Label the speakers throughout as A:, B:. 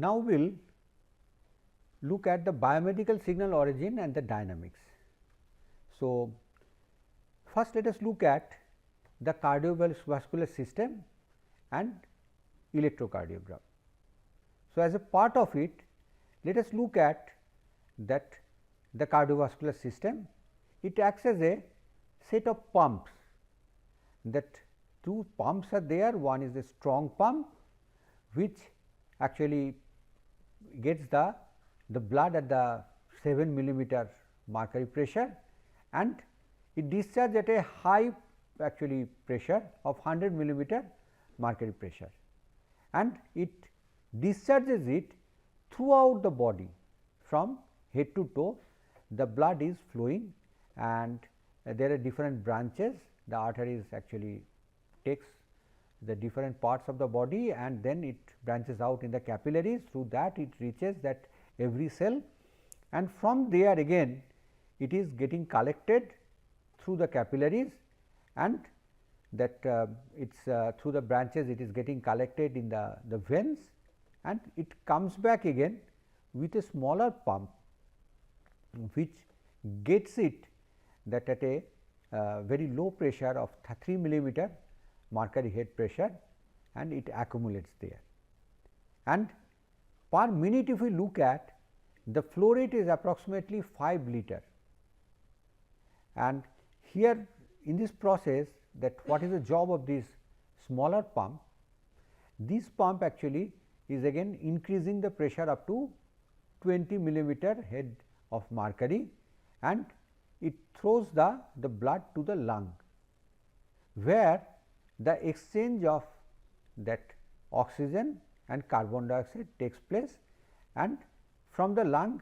A: Now, we will look at the biomedical signal origin and the dynamics. So, first let us look at the cardiovascular system and electrocardiogram. So, as a part of it, let us look at that the cardiovascular system. It acts as a set of pumps, that two pumps are there. One is a strong pump, which actually gets the blood at the 7 millimeter mercury pressure, and it discharges at a high actually pressure of 100 millimeter mercury pressure, and it discharges it throughout the body from head to toe. The blood is flowing, and there are different branches. The arteries actually takes the different parts of the body, and then it branches out in the capillaries. Through that it reaches that every cell, and from there again it is getting collected through the capillaries, and that it is through the branches it is getting collected in the veins, and it comes back again with a smaller pump, which gets it that at a very low pressure of 3 millimeter mercury head pressure, and it accumulates there. And per minute, if we look at, the flow rate is approximately 5 liter, and here in this process, that what is the job of this smaller pump? This pump actually is again increasing the pressure up to 20 millimeter head of mercury, and it throws the blood to the lung, where the exchange of that oxygen and carbon dioxide takes place, and from the lung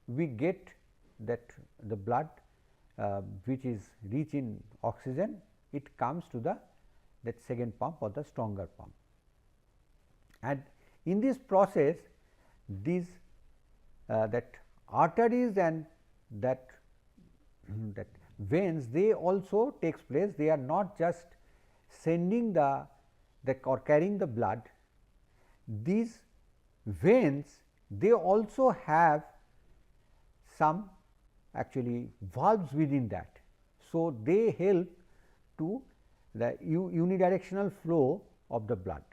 A: we get that the blood which is rich in oxygen, it comes to that second pump or the stronger pump. And in this process, these that arteries and that veins, they also takes place. They are not just sending the or carrying the blood. These veins, they also have some actually valves within that. So, they help to the unidirectional flow of the blood.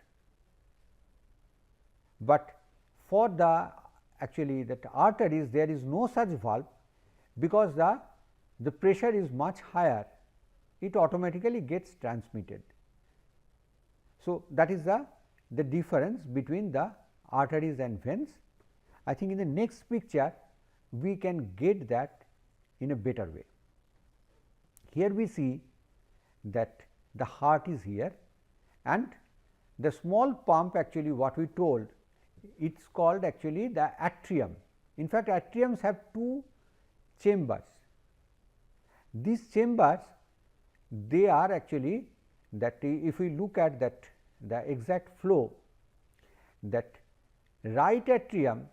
A: But for the actually that arteries, there is no such valve, because the pressure is much higher, it automatically gets transmitted. So, that is the difference between the arteries and veins. I think in the next picture we can get that in a better way. Here we see that the heart is here, and the small pump, actually what we told, it is called actually the atrium. In fact, atriums have two chambers. These chambers, they are actually that if we look at that the exact flow, that right atrium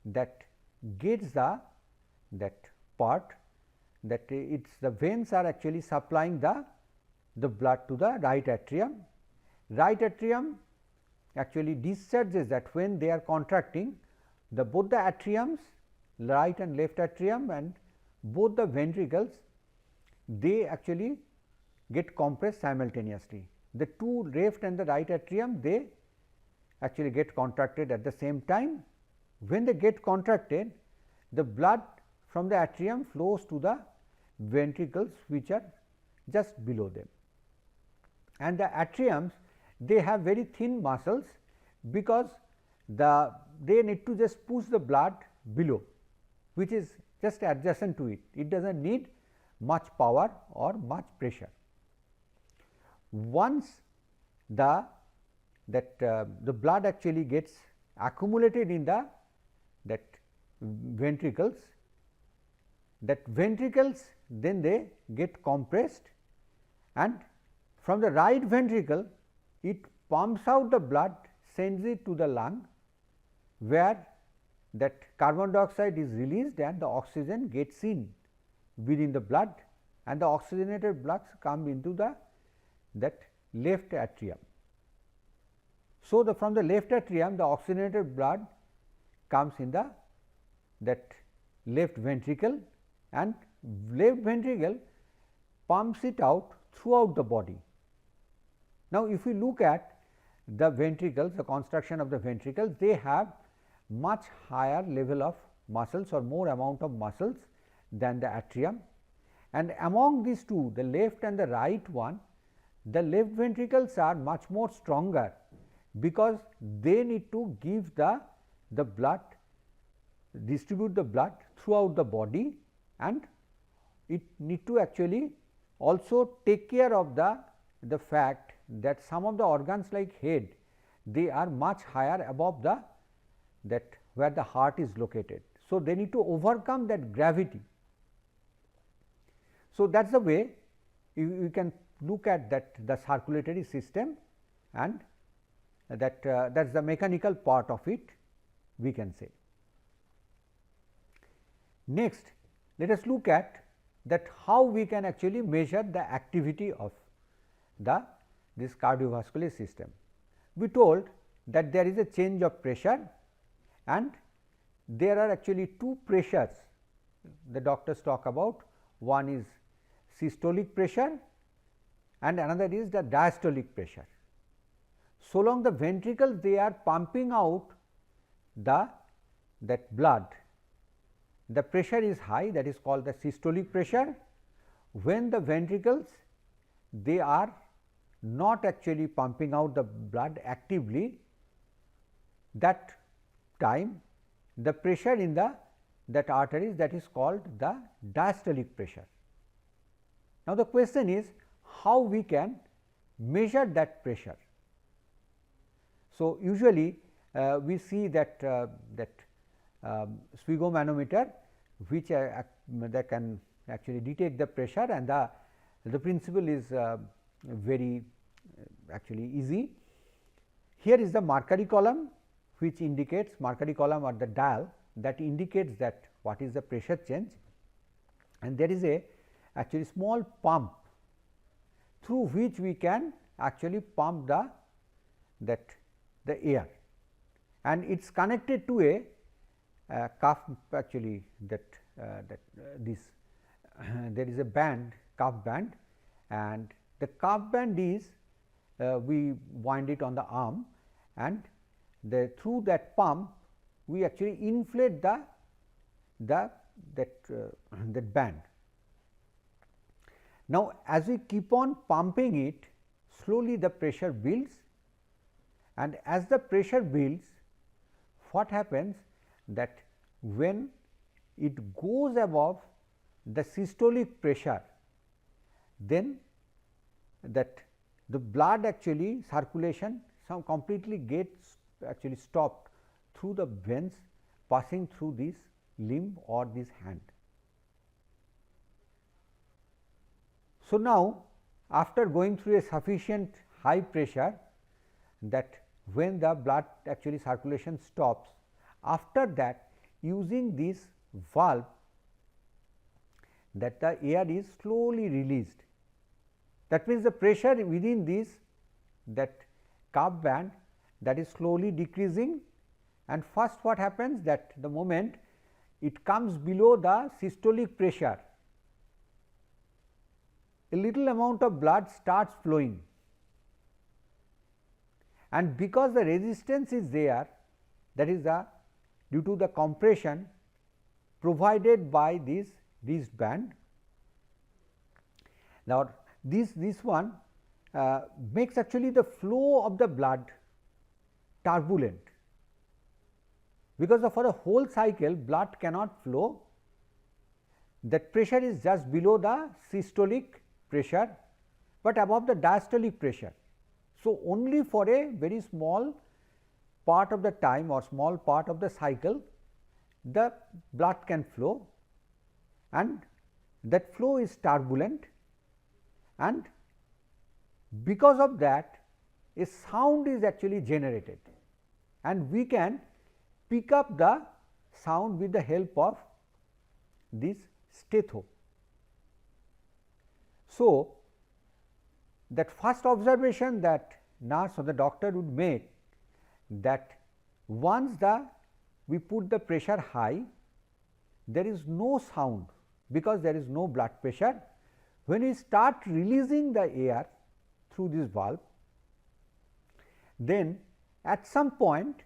A: that gets that part, that it's the veins are actually supplying the blood to the right atrium. Right atrium actually discharges that when they are contracting, both the atriums, right and left atrium, and both the ventricles, they actually get compressed simultaneously. The two left and the right atrium, they actually get contracted at the same time. When they get contracted, the blood from the atrium flows to the ventricles, which are just below them. And the atriums, they have very thin muscles, because they need to just push the blood below, which is just adjacent to it. It does not need much power or much pressure. Once the blood actually gets accumulated in that ventricles, that ventricles then they get compressed, and from the right ventricle it pumps out the blood, sends it to the lung, where that carbon dioxide is released and the oxygen gets in within the blood, and the oxygenated blood come into that left atrium. So, from the left atrium the oxygenated blood comes in the that left ventricle, and left ventricle pumps it out throughout the body. Now, if we look at the ventricles, the construction of the ventricles, they have much higher level of muscles or more amount of muscles than the atrium, and among these two, the left and the right one, the left ventricles are much more stronger, because they need to give the blood, distribute the blood throughout the body, and it need to actually also take care of the fact that some of the organs like head, they are much higher above that where the heart is located. So, they need to overcome that gravity. So, that is the way you can look at that the circulatory system, and that is the mechanical part of it, we can say. Next, let us look at that how we can actually measure the activity of this cardiovascular system. We told that there is a change of pressure, and there are actually two pressures the doctors talk about. One is systolic pressure and another is the diastolic pressure. So long the ventricles, they are pumping out that blood, the pressure is high, that is called the systolic pressure. When the ventricles, they are not actually pumping out the blood actively, that time the pressure in that arteries, that is called the diastolic pressure. Now, the question is how we can measure that pressure. So, usually we see that sphygmomanometer, which that can actually detect the pressure, and the principle is very actually easy. Here is the mercury column, which indicates mercury column or the dial that indicates that what is the pressure change, and there is a actually small pump through which we can actually pump the air, and it is connected to a cuff, actually that there is a band, cuff band, and the cuff band is we wind it on the arm, and through that pump we actually inflate that band. Now, as we keep on pumping it, slowly the pressure builds, and as the pressure builds, what happens that when it goes above the systolic pressure, then that the blood actually circulation completely gets actually stopped through the veins passing through this limb or this hand. So, now after going through a sufficient high pressure, that when the blood actually circulation stops, after that using this valve, that the air is slowly released. That means, the pressure within this that cuff band, that is slowly decreasing, and first what happens that the moment it comes below the systolic pressure, a little amount of blood starts flowing, and because the resistance is there, that is due to the compression provided by this band. Now, this one makes actually the flow of the blood turbulent, because for the whole cycle blood cannot flow, that pressure is just below the systolic pressure, but above the diastolic pressure. So, only for a very small part of the time or small part of the cycle, the blood can flow, and that flow is turbulent, and because of that a sound is actually generated, and we can pick up the sound with the help of this stethoscope. So, that first observation that nurse or the doctor would make that once we put the pressure high, there is no sound because there is no blood pressure. When we start releasing the air through this valve, then at some point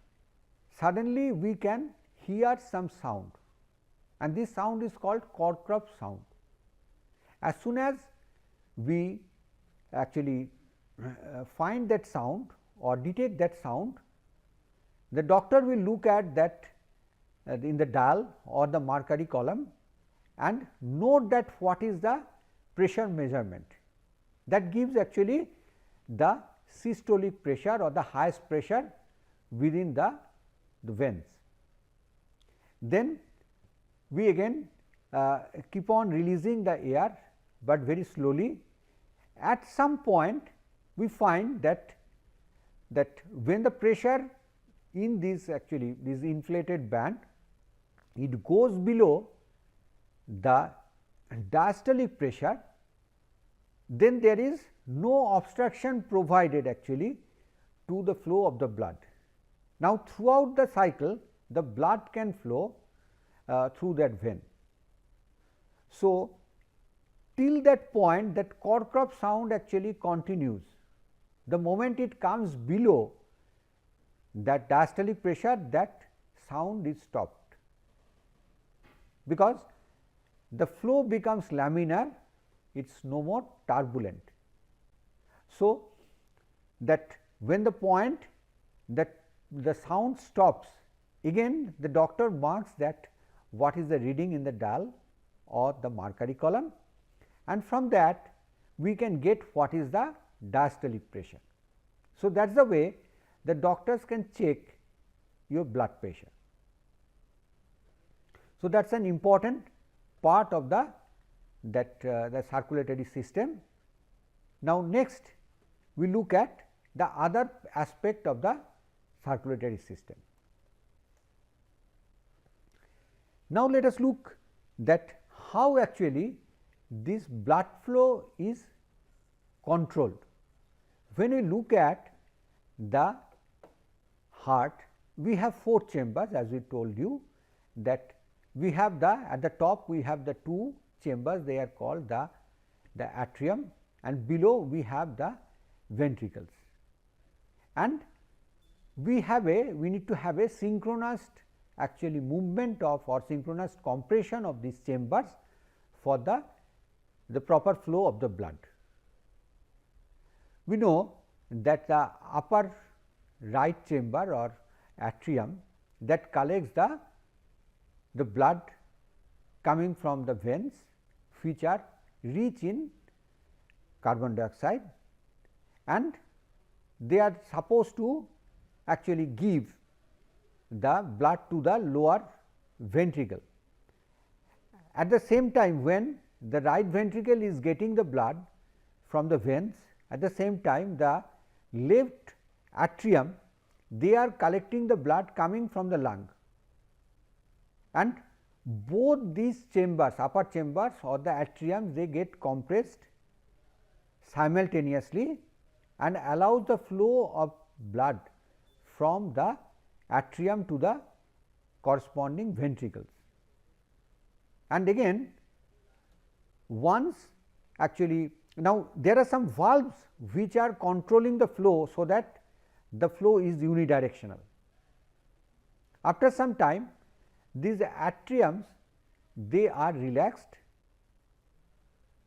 A: suddenly we can hear some sound, and this sound is called Cockcroft sound. As soon as we actually find that sound or detect that sound, the doctor will look at that in the dial or the mercury column and note that what is the pressure measurement. That gives actually the systolic pressure or the highest pressure within the veins. Then we again keep on releasing the air, but very slowly. At some point we find that when the pressure in this inflated band, it goes below the diastolic pressure, then there is no obstruction provided actually to the flow of the blood. Now, throughout the cycle the blood can flow through that vein. So, till that point that Cockcroft sound actually continues. The moment it comes below that diastolic pressure, that sound is stopped, because the flow becomes laminar, it is no more turbulent. So, that when the point that the sound stops, again the doctor marks that what is the reading in the dial or the mercury column, and from that we can get what is the diastolic pressure. So, that is the way the doctors can check your blood pressure. So, that is an important part of the circulatory system. Now, next we look at the other aspect of the circulatory system. Now, let us look that how actually this blood flow is controlled. When we look at the heart, we have 4 chambers, as we told you, that we have at the top we have the 2 chambers, they are called the atrium, and below we have the ventricles, and we need to have a synchronous actually movement of or synchronous compression of these chambers for the proper flow of the blood. We know that the upper right chamber or atrium that collects the blood coming from the veins, which are rich in carbon dioxide, and they are supposed to actually give the blood to the lower ventricle. At the same time, when the right ventricle is getting the blood from the veins, at the same time the left atrium, they are collecting the blood coming from the lung, and both these chambers, upper chambers or the atriums, they get compressed simultaneously and allows the flow of blood from the atrium to the corresponding ventricles. And again, once actually, now there are some valves which are controlling the flow, so that the flow is unidirectional. After some time, these atriums, they are relaxed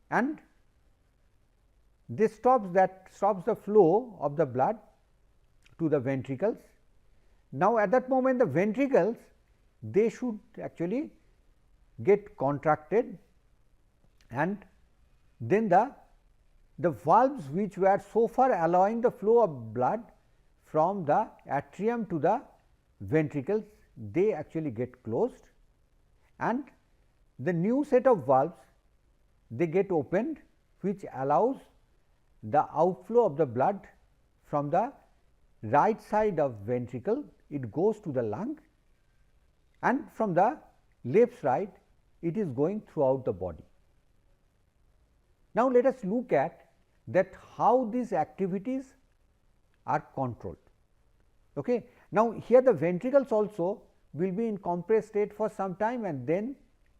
A: and they stops the flow of the blood to the ventricles. Now, at that moment the ventricles, they should actually get contracted, and then the valves which were so far allowing the flow of blood from the atrium to the ventricles, they actually get closed, and the new set of valves, they get opened, which allows the outflow of the blood from the right side of ventricle, it goes to the lung, and from the left side it is going throughout the body. Now, let us look at that how these activities are controlled. Okay. Now, here the ventricles also will be in compressed state for some time, and then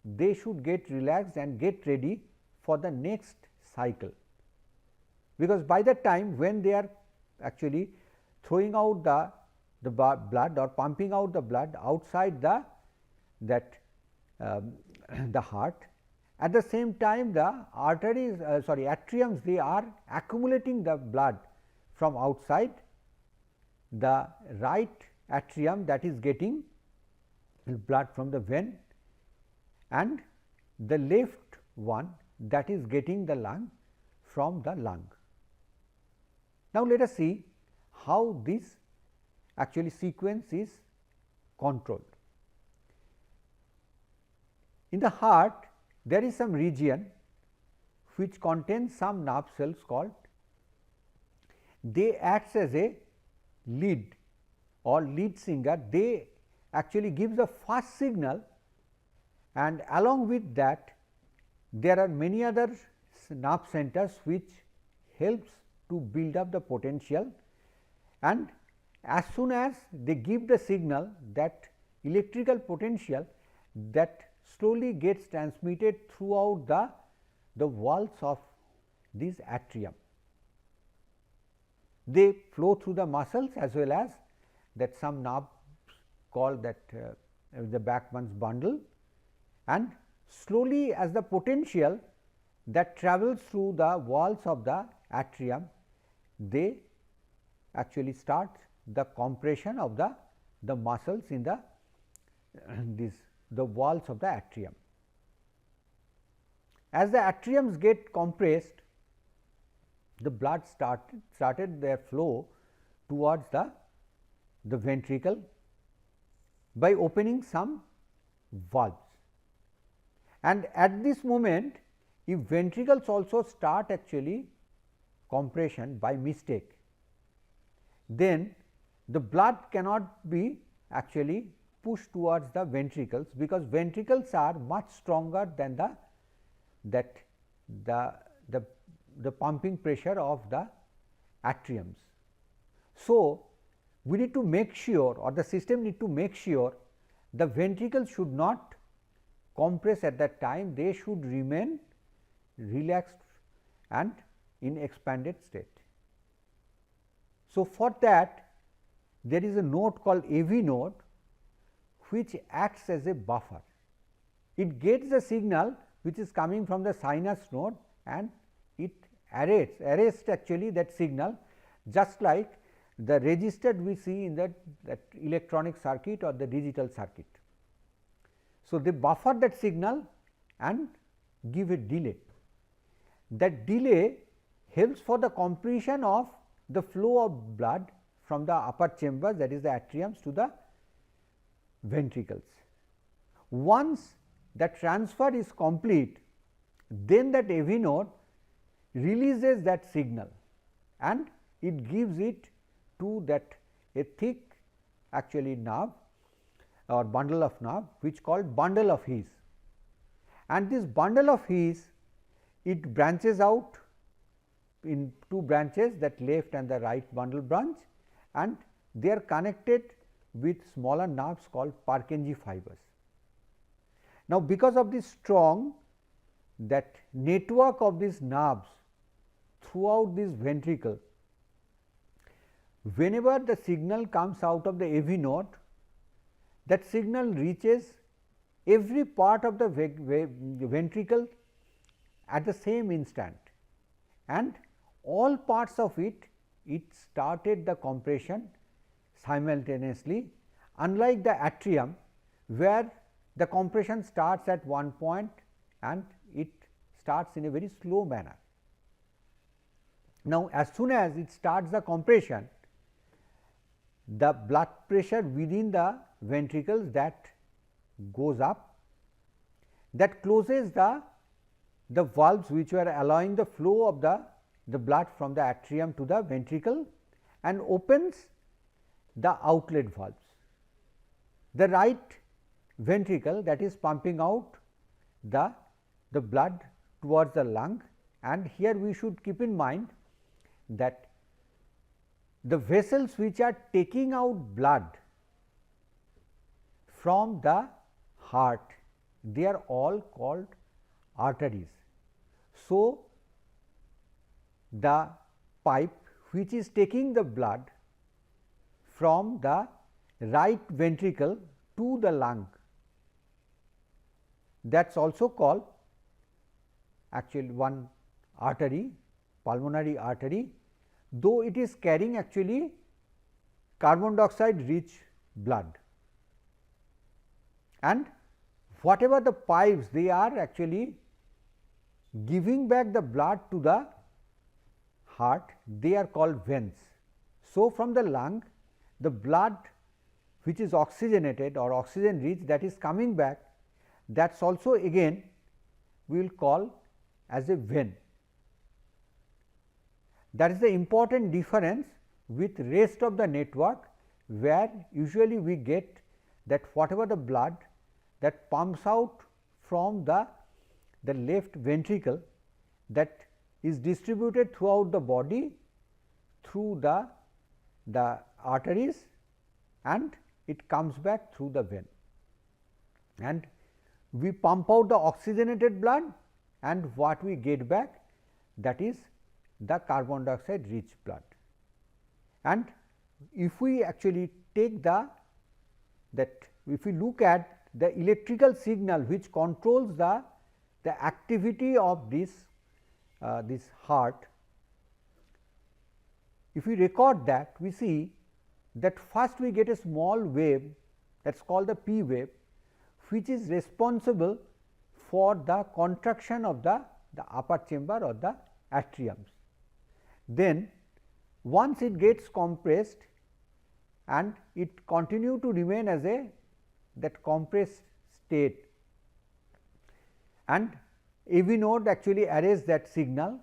A: they should get relaxed and get ready for the next cycle, because by the time when they are actually throwing out the blood or pumping out the blood outside the the heart, at the same time the arteries atriums, they are accumulating the blood from outside. The right atrium, that is getting blood from the vein, and the left one, that is getting the lung from the lung. Now, let us see how this actually sequence is controlled. In the heart, there is some region which contains some nerve cells called, they acts as a lead or lead singer. They actually give the first signal, and along with that there are many other nerve centers which helps to build up the potential, and as soon as they give the signal, that electrical potential that slowly gets transmitted throughout the walls of this atrium. They flow through the muscles as well as that some nerve called that the Bachmann's bundle, and slowly as the potential that travels through the walls of the atrium, they actually start the compression of the muscles in the walls of the atrium. As the atriums get compressed, the blood started their flow towards the ventricle by opening some valves, and at this moment, if ventricles also start actually compression by mistake, then the blood cannot be actually pushed towards the ventricles, because ventricles are much stronger than the pumping pressure of the atriums. So, we need to make sure, or the system need to make sure, the ventricles should not compress at that time, they should remain relaxed and in expanded state. So, for that there is a node called AV node which acts as a buffer. It gets the signal which is coming from the sinus node, and it arrests actually that signal, just like the register we see in that electronic circuit or the digital circuit. So, they buffer that signal and give a delay. That delay helps for the compression of the flow of blood from the upper chambers, that is the atriums, to the ventricles. Once the transfer is complete, then that AV node releases that signal and it gives it to that a thick actually nerve or bundle of nerve, which called bundle of His, and this bundle of His, it branches out in two branches, that left and the right bundle branch, and they are connected with smaller nerves called Purkinje fibers. Now, because of this strong that network of these nerves throughout this ventricle, whenever the signal comes out of the AV node, that signal reaches every part of the ventricle at the same instant, and all parts of it started the compression simultaneously, unlike the atrium where the compression starts at one point and it starts in a very slow manner. Now, as soon as it starts the compression, the blood pressure within the ventricles that goes up, that closes the valves which were allowing the flow of the blood from the atrium to the ventricle, and opens the outlet valves. The right ventricle, that is pumping out the blood towards the lung, and here we should keep in mind that the vessels which are taking out blood from the heart, they are all called arteries. So, the pipe which is taking the blood from the right ventricle to the lung, that is also called actually one artery, pulmonary artery, though it is carrying actually carbon dioxide rich blood. And whatever the pipes, they are actually giving back the blood to the heart, they are called veins. So, from the lung, the blood which is oxygenated or oxygen rich, that is coming back, that is also again we will call as a vein. That is the important difference with rest of the network, where usually we get that whatever the blood that pumps out from the left ventricle, that is distributed throughout the body through the arteries, and it comes back through the vein, and we pump out the oxygenated blood, and what we get back, that is the carbon dioxide rich blood. And if we actually take if we look at the electrical signal which controls the activity of this heart, if we record that, we see that first we get a small wave, that is called the P wave, which is responsible for the contraction of the upper chamber or the atriums. Then once it gets compressed and it continue to remain as that compressed state, and AV node actually arrays that signal.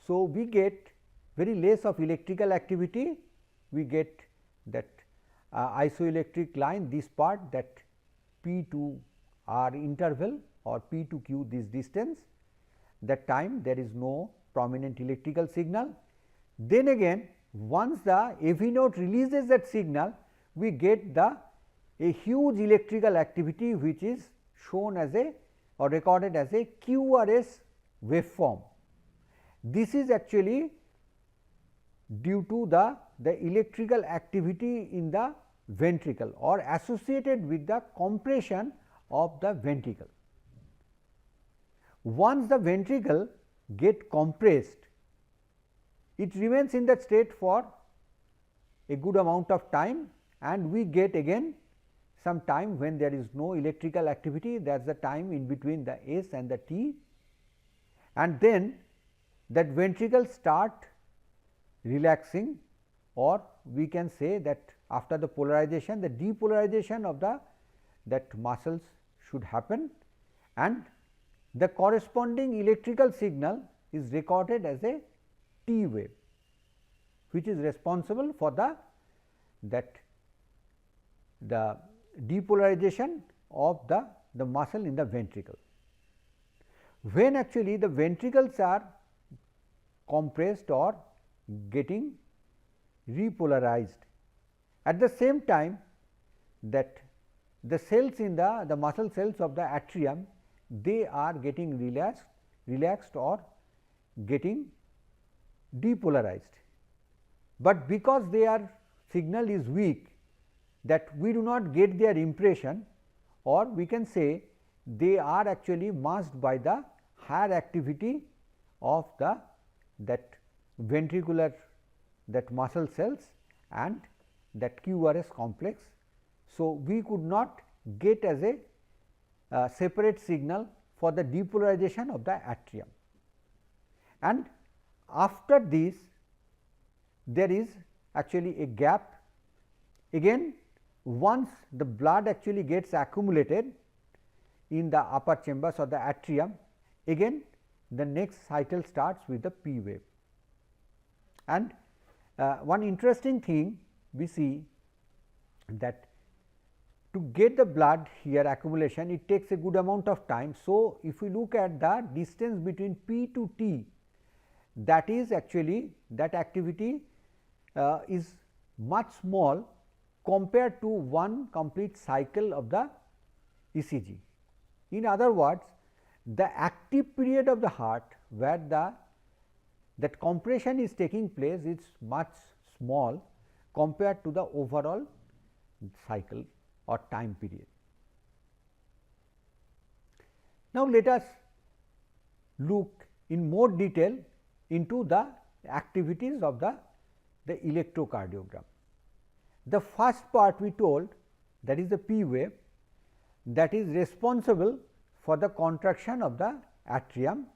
A: So, we get very less of electrical activity, we get that isoelectric line, this part, that P to R interval or P to Q, this distance, that time there is no prominent electrical signal. Then again, once the AV node releases that signal, we get a huge electrical activity which is shown as or recorded as a QRS waveform. This is actually due to the electrical activity in the ventricle or associated with the compression of the ventricle. Once the ventricle get compressed, it remains in that state for a good amount of time, and we get again some time when there is no electrical activity, that is the time in between the S and the T, and then that ventricle start relaxing, or we can say that after the polarization, the depolarization of that muscles should happen, and the corresponding electrical signal is recorded as a T wave, which is responsible for the depolarization of the muscle in the ventricle. When actually the ventricles are compressed or getting repolarized, at the same time that the cells in the muscle cells of the atrium, they are getting relaxed or getting depolarized, but because their signal is weak, that we do not get their impression, or we can say they are actually masked by the higher activity of that ventricular muscle cells and that QRS complex. So, we could not get as a separate signal for the depolarization of the atrium, and after this there is actually a gap. Again, once the blood actually gets accumulated in the upper chambers or the atrium, again the next cycle starts with the P wave. And one interesting thing we see that to get the blood here accumulation, it takes a good amount of time. So, if we look at the distance between P to T, that is actually that activity is much small compared to one complete cycle of the ECG. In other words, the active period of the heart where that compression is taking place is much small compared to the overall cycle or time period. Now, let us look in more detail into the activities of the electrocardiogram. The first part we told, that is the P wave, that is responsible for the contraction of the atrium.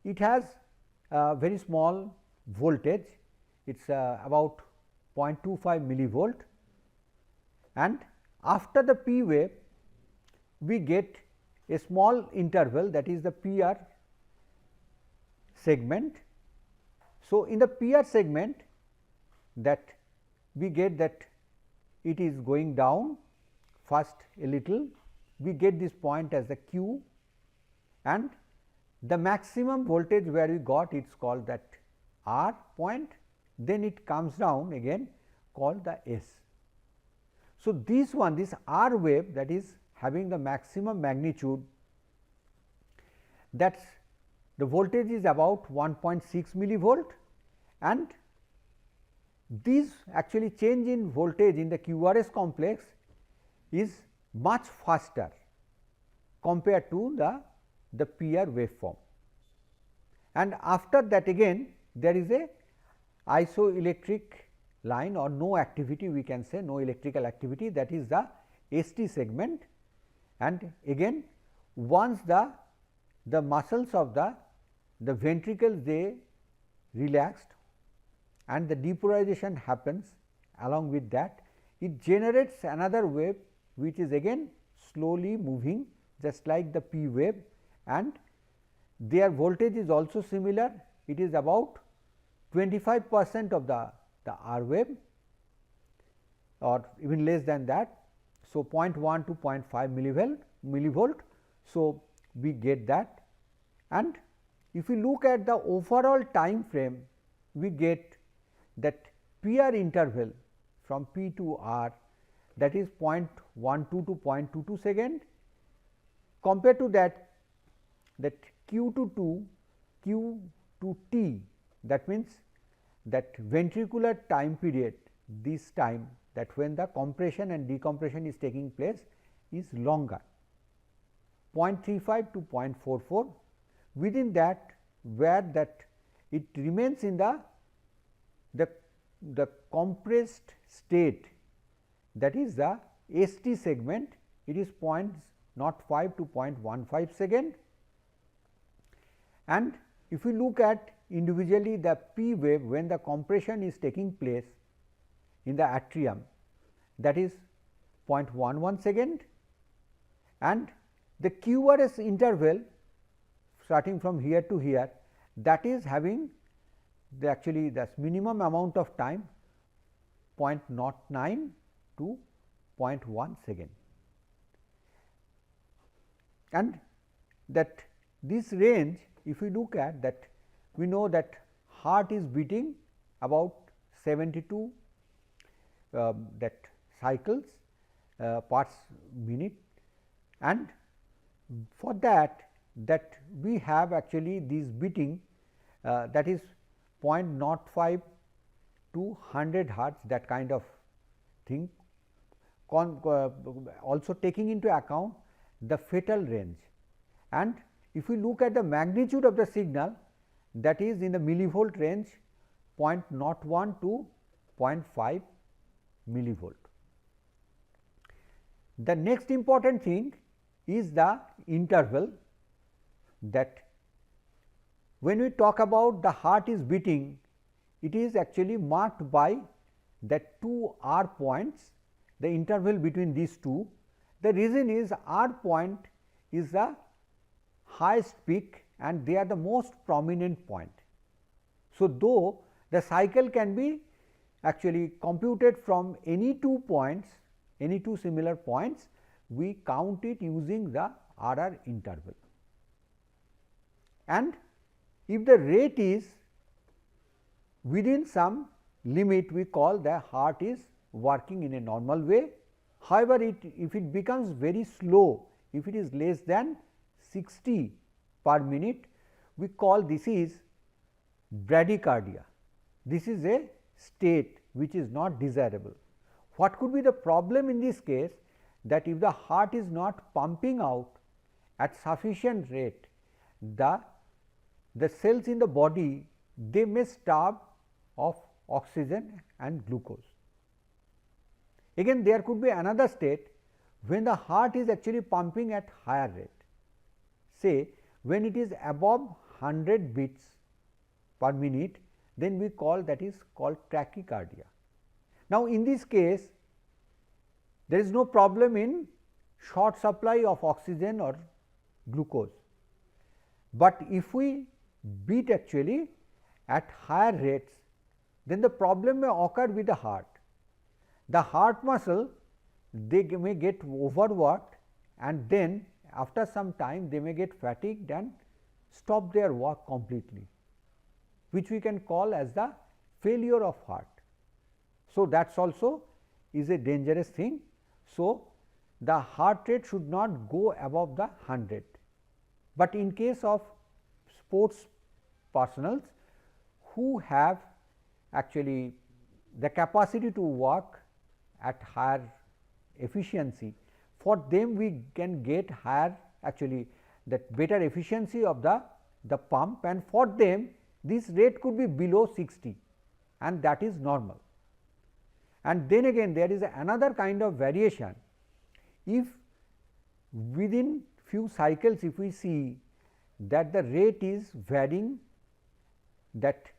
A: It has a very small voltage, it is about 0.25 millivolt, and after the P wave we get a small interval, that is the PR segment. So, in the PR segment, that we get that it is going down first a little, we get this point as the Q, and the maximum voltage where we got, it is called that R point, then it comes down again called the S. So, this R wave, that is having the maximum magnitude, that is the voltage is about 1.6 millivolt, and this actually change in voltage in the QRS complex is much faster compared to the PR waveform. And after that again there is a isoelectric line or no activity, we can say no electrical activity, that is the ST segment, and again once the muscles of the ventricles they relaxed and the depolarization happens, along with that it generates another wave which is again slowly moving just like the P wave, and their voltage is also similar, it is about 25% of the R wave or even less than that. So, 0.1 to 0.5 millivolt. So, we get that, and if we look at the overall time frame, we get that PR interval from P to R, that is 0.12 to 0.22 second, compared to that Q to T, that means that ventricular time period, this time that when the compression and decompression is taking place is longer, 0.35 to 0.44. Within that, where that it remains in the compressed state, that is the ST segment, it is 0.05 to 0.15 second. And if we look at individually the P wave, when the compression is taking place in the atrium, that is 0.11 second, and the QRS interval starting from here to here, that is having the actually the minimum amount of time 0.09 to 0.1 second, and that this range, if we look at that, we know that heart is beating about 72 that cycles per minute, and for that we have actually this beating that is 0.05 to 100 hertz, that kind of thing, also taking into account the fatal range. And if we look at the magnitude of the signal, that is in the millivolt range, 0.01 to 0.5 millivolt. The next important thing is the interval, that when we talk about the heart is beating, it is actually marked by that two R points, the interval between these two. The reason is R point is the highest peak and they are the most prominent point. So, though the cycle can be actually computed from any two points, any two similar points, we count it using the RR interval. And if the rate is within some limit we call the heart is working in a normal way. However, if it becomes very slow, if it is less than 60 per minute, we call this is bradycardia. This is a state which is not desirable. What could be the problem in this case? That if the heart is not pumping out at sufficient rate, the cells in the body, they may starve of oxygen and glucose. Again, there could be another state when the heart is actually pumping at higher rate. Say when it is above 100 beats per minute, then we call that is called tachycardia. Now, in this case, there is no problem in short supply of oxygen or glucose, but if we beat actually at higher rates, then the problem may occur with the heart. The heart muscle, they may get overworked, and then after some time they may get fatigued and stop their work completely, which we can call as the failure of heart. So, that is also is a dangerous thing. So, the heart rate should not go above the 100, but in case of sports personals who have actually the capacity to work at higher efficiency, for them we can get higher actually that better efficiency of the pump, and for them this rate could be below 60, and that is normal. And then again there is another kind of variation. If within few cycles, if we see that the rate is varying that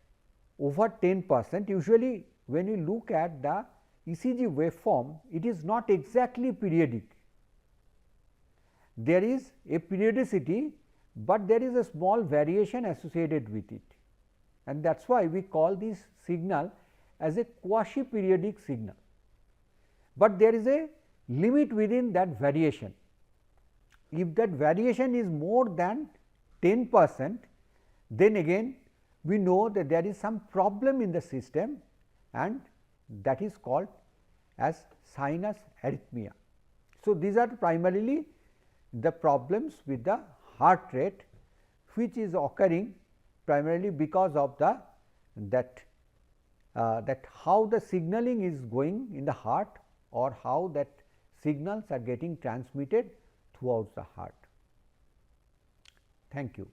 A: over 10%, usually when you look at the ECG waveform, it is not exactly periodic. There is a periodicity, but there is a small variation associated with it, and that is why we call this signal as a quasi periodic signal. But there is a limit within that variation. If that variation is more than 10%, then again we know that there is some problem in the system, and that is called as sinus arrhythmia. So, these are primarily the problems with the heart rate, which is occurring primarily because of the that how the signaling is going in the heart, or how that signals are getting transmitted throughout the heart. Thank you.